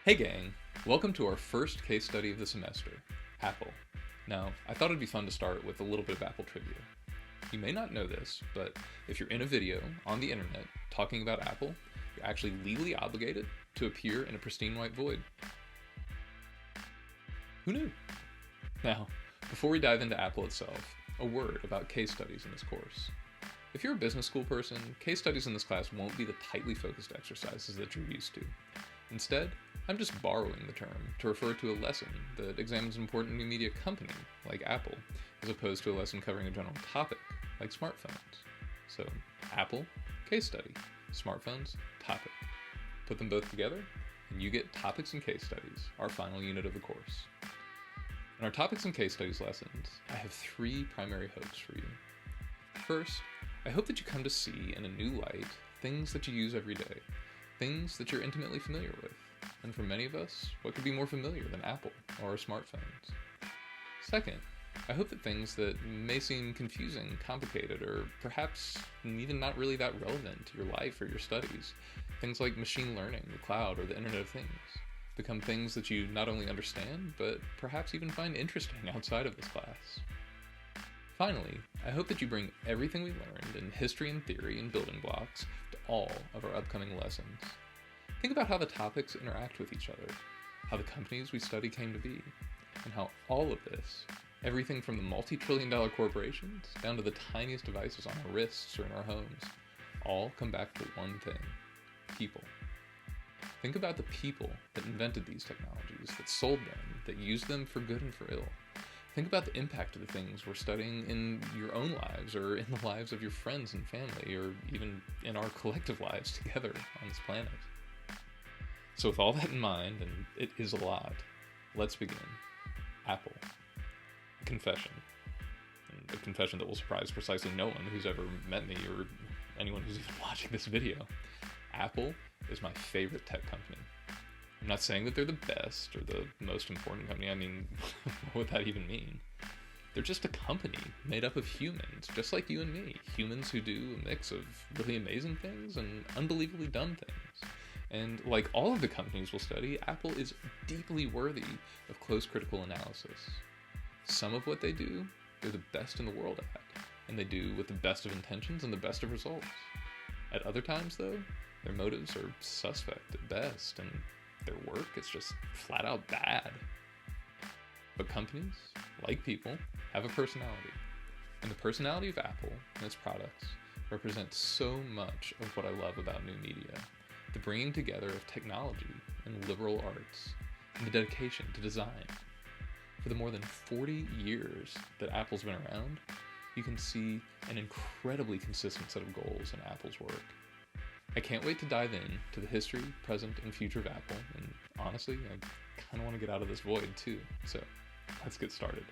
Hey gang, welcome to our first case study of the semester, Apple. Now, I thought it'd be fun to start with a little bit of Apple trivia. You may not know this, but if you're in a video on the internet talking about Apple, you're actually legally obligated to appear in a pristine white void. Who knew? Now, before we dive into Apple itself, a word about case studies in this course. If you're a business school person, case studies in this class won't be the tightly focused exercises that you're used to. Instead, I'm just borrowing the term to refer to a lesson that examines an important new media company, like Apple, as opposed to a lesson covering a general topic, like smartphones. So, Apple, case study, smartphones, topic. Put them both together, and you get Topics and Case Studies, our final unit of the course. In our Topics and Case Studies lessons, I have three primary hopes for you. First, I hope that you come to see in a new light things that you use every day, things that you're intimately familiar with, and for many of us, what could be more familiar than Apple or our smartphones? Second, I hope that things that may seem confusing, complicated, or perhaps even not really that relevant to your life or your studies, things like machine learning, the cloud, or the Internet of Things, become things that you not only understand, but perhaps even find interesting outside of this class. Finally, I hope that you bring everything we learned in history and theory and building blocks to all of our upcoming lessons. Think about how the topics interact with each other, how the companies we study came to be, and how all of this, everything from the multi-trillion-dollar corporations down to the tiniest devices on our wrists or in our homes, all come back to one thing: people. Think about the people that invented these technologies, that sold them, that used them for good and for ill. Think about the impact of the things we're studying in your own lives, or in the lives of your friends and family, or even in our collective lives together on this planet. So with all that in mind, and it is a lot, let's begin. Apple. A confession. And a confession that will surprise precisely no one who's ever met me, or anyone who's even watching this video. Apple is my favorite tech company. I'm not saying that they're the best or the most important company. I mean, what would that even mean? They're just a company made up of humans, just like you and me. Humans who do a mix of really amazing things and unbelievably dumb things. And like all of the companies we'll study, Apple is deeply worthy of close critical analysis. Some of what they do, they're the best in the world at, and they do with the best of intentions and the best of results. At other times, though, their motives are suspect at best, and their work is just flat out bad. But companies, like people, have a personality. And the personality of Apple and its products represents so much of what I love about new media. The bringing together of technology and liberal arts, and the dedication to design. For the more than 40 years that Apple's been around, you can see an incredibly consistent set of goals in Apple's work. I can't wait to dive in to the history, present, and future of Apple, and honestly, I kind of want to get out of this void too, so let's get started.